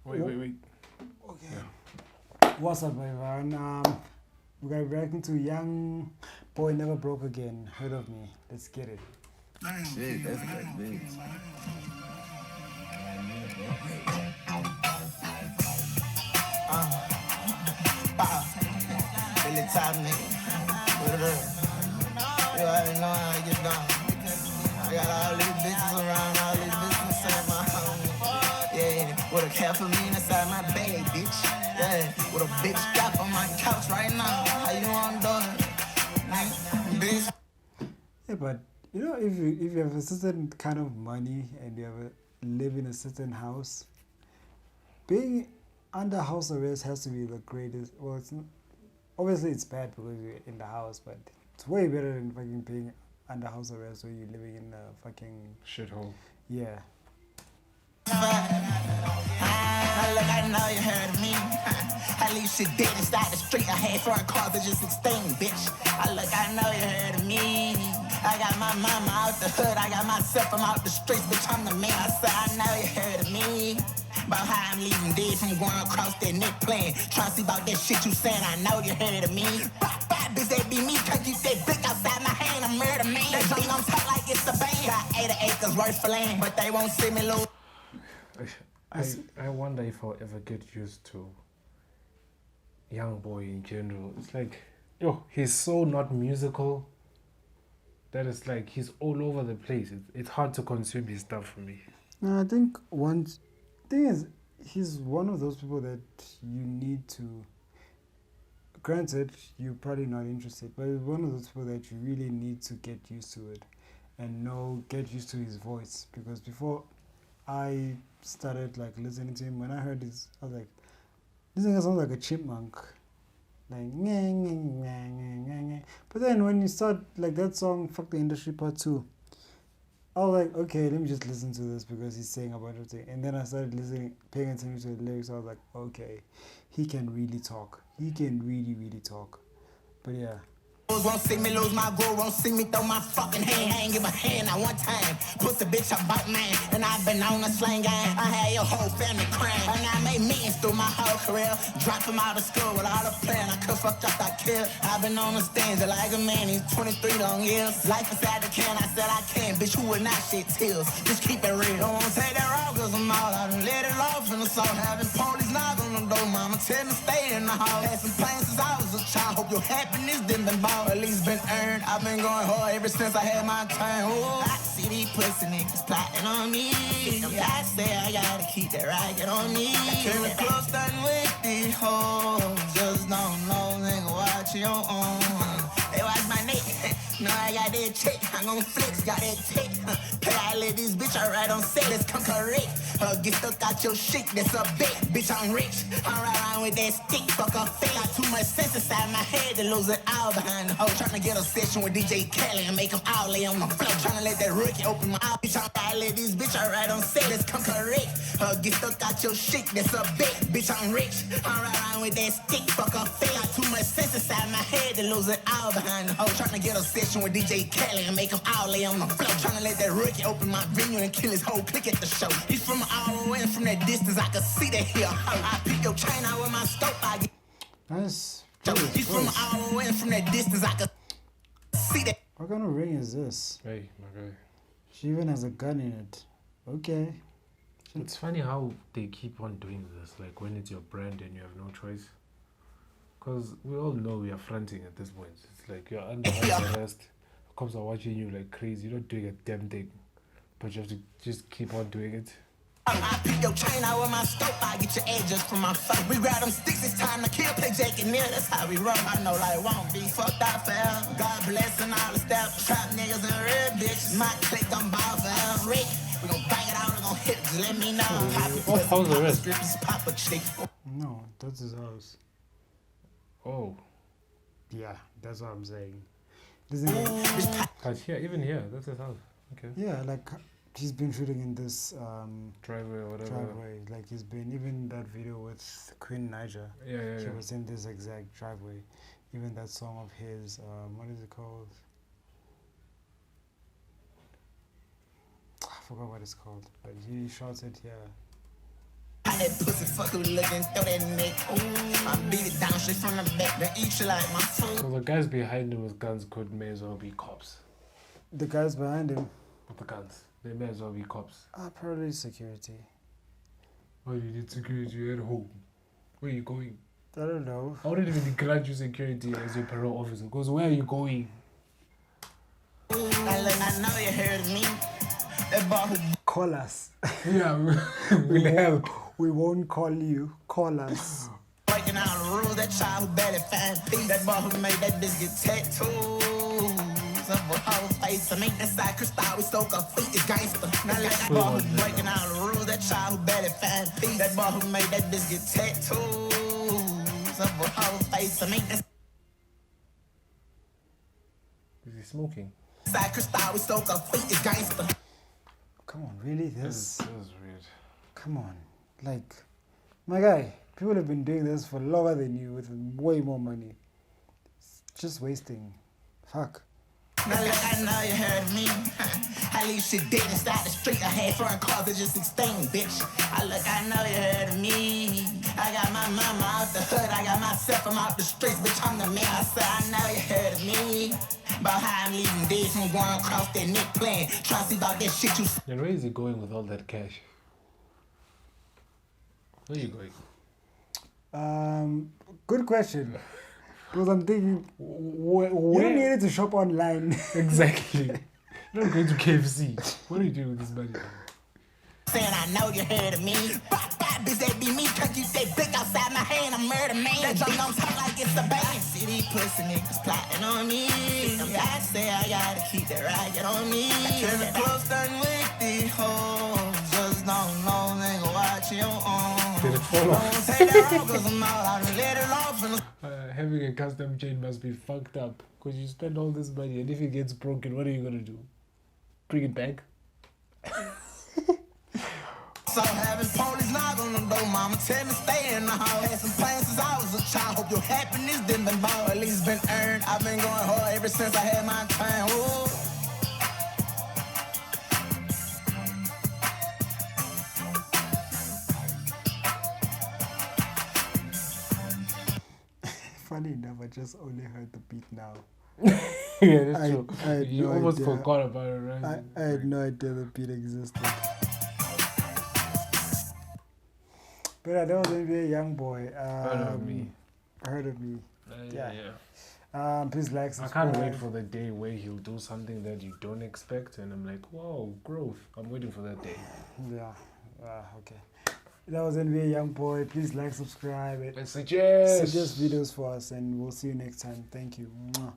Wait. Okay. Yeah. What's up, everyone? We're gonna be reacting to Young Boy Never Broke Again. Heard of me? Let's get it. Shit, that's good, bitch. Really top nigga. Put it up. You already know how I get down. I got all these bitches around, all these bitches inside my home. Yeah, with a caffeine inside my bag, bitch. Yeah, with a big strap on my couch right now. How you on doing? Bitch. Yeah, but you know, if you have a certain kind of money and you live in a certain house, being under house arrest has to be the greatest. Well, it's not, obviously it's bad because you're in the house, but it's way better than fucking being under house arrest where you're living in a fucking Shithole. yeah. Look, I know you heard of me. I leave shit dead inside the street. I had foreign cars that just 16, bitch. I know you heard of me. I got my mama out the hood. I got myself from out the streets, bitch. I'm the man. I said, I know you heard of me. About how I'm leaving dead from going across that neck playing. Trying to see about that shit you saying. I know you heard of me. Bye, bitch, that be me. Can't keep that blick outside my hand. I'm murder man. That drum gon' talk like it's the band. Got 80 acres worth for land, but they won't see me lose. I wonder if I'll ever get used to Young Boy in general. It's like, he's so not musical that it's like he's all over the place. It's hard to consume his stuff for me. No, I think one thing is he's one of those people that you need to. Granted, you're probably not interested, but he's one of those people that you really need to get used to it, and get used to his voice. Because before I started like listening to him, when I heard his, I was like, this thing sounds like a chipmunk, like nyeh, nyeh, nyeh, nyeh, nyeh, nyeh. But then when you start like that song, "Fuck the Industry" Part 2, I was like, okay, let me just listen to this because he's saying a bunch of things. And then I started paying attention to the lyrics. I was like, okay, he can really talk. He can really, really talk. But yeah. Won't see me lose my groove, won't see me throw my fucking hand. I ain't give a hand at one time. Pussy bitch about man, and I've been on a slang gang. I had your whole family crying, and I made millions through my whole career. Dropped him out of school with all the plan. I could fuck up, I killed. I've been on the stands like a man, he's 23 long years. Life inside the can, I said I can, bitch, who would not shed tears. Just keep it real. Don't wanna take that raw, cause I'm all out and let it off in the salt. Having police knock on the door, mama, tell me stay in the house. Had some plans since I was a child, hope your happiness didn't been bought. At least been earned. I've been going hard ever since I had my time. Ooh, I see these pussy niggas plotting on me. I say I gotta keep that rocket on me. Came the club starting with these hoes. Just don't know, nigga, watch your own. They watch my neck. No, I got that check. I'm gon' flex, got that tech. Play, I let this bitch I ride on set. Let's come correct. Get stuck out your shit, that's a bet. Bitch, I'm rich. I'm right around with that stick. Fuck a fake. Got too much sense inside my head to lose it all behind the hoe. Tryna get a session with DJ Kelly and make them all lay on the floor. Tryna let that rookie open my eyes. Bitch, I let this bitch I ride on set. Let's come correct. Get stuck out your shit, that's a bet. Bitch, I'm rich. I'm right around with that stick. Fuck a fake. Got too much sense inside my head to lose it all behind the hoe. Tryna get a session with DJ Kelly and make them all lay on the floor. Tryna let that rookie open my venue and kill his whole clique at the show. He's from all the way from that distance, I can see that here. I pick your chain out with my scope, I get. Nice. He's from all the way from that distance, I can see that. What kind of ring is this? Hey, my guy. She even has a gun in it. Okay. It's funny how they keep on doing this, like when it's your brand and you have no choice. Because we all know we are fronting at this point. It's like you're under house arrest. Cops are watching you like crazy. You're not doing a damn thing. But you have to just keep on doing it. I pick your chain out with my scope, I get your edges from my phone. We grab them sticks, it's time to kill, play Jake and Neil, that's how we roll. I know like won't be fucked up forever. God bless and all the stuff. Trap niggas and real bitches. My click, I'm ball forever. Rick, we gon' bang it out, we gon' hit it, just let me know. How's the rest? Strippers, pop a chick. No, that's his house. Oh. Yeah, that's what I'm saying. Listen, But here, even here, that's his house. Okay. yeah, like he's been shooting in this Driveway or whatever. driveway. Like he's been even that video with Queen Niger. Yeah. She was in this exact driveway. Even that song of his, what is it called? I forgot what it's called, but he shot it here. Pop that pussy, fuck who looking through that neck. Ooh, I beat it down straight from the back, then eat you like my food. So the guys behind him with guns could may as well be cops. The guys behind him With the guns, they may as well be cops. are probably security. Why do you need security at home? Where are you going? I don't know. I wouldn't even grant you security as your parole officer. Because where are you going? Now look, I know you heard of me. That boy who Call us. Yeah, we'll help. We won't call you. Call us. breaking all the rules, that child who barely find peace. That boy who made that bitch get tattoos of a whole face. I make that side crystal, we soak our feet, it's gangster. Now like that boy who breaking all the rules, that child who barely find peace. That boy who made that bitch get tattoos of a whole face. I make that Is he smoking? side crystal, we soak our feet, it's gangster. Come on, really? This? This is weird. Come on. Like, my guy, people have been doing this for longer than you with way more money. It's just wasting. Fuck. Now look, I know you heard of me. I leave shit dead inside the street. I had foreign cars that just 16, bitch. I know you heard of me. I got my mama out the hood. I got myself from out the streets, bitch. I'm the man. I said, I know you heard of me. About how I'm leaving dead from going across that neck playing. Trying to see about that shit you And where is he going with all that cash? Where are you going? Good question. Because I'm thinking, Where? you don't need to shop online. Exactly. You're not going to KFC. What are you doing with this money? saying I know you heard of me. Bop, bop, bitch, that be me. Can't keep that blick outside my hand. I'm murder man. That junk don't talk like it's a bang. See these pussy niggas plotting on me. I say I gotta keep that racket on me. Cause the close done with these hoes. Just don't know, nigga, watch your own. Did it fall off? Don't take that off, cause I'm out. I done let it off. And Having a custom chain must be fucked up. Because you spend all this money and if it gets broken, what are you going to do? Bring it back? so having police knock on the door, mama tell me stay in the house. Had some plans since I was a child. Hope your happiness didn't been bought, at least been earned. I've been going hard ever since I had my time. Ooh. Funny enough, I just only heard the beat now. Yeah, that's true. I had You no almost idea. forgot about it, right? I had no idea the beat existed. But yeah, that was NBA Young Boy. Heard of me. Heard of me. Yeah. Please like, I subscribe. can't wait for the day where he'll do something that you don't expect, and I'm like, wow, growth. I'm waiting for that day. Yeah. Okay. That was NBA Young Boy. Please like, subscribe, And suggest. suggest videos for us, and we'll see you next time. Thank you. Mwah.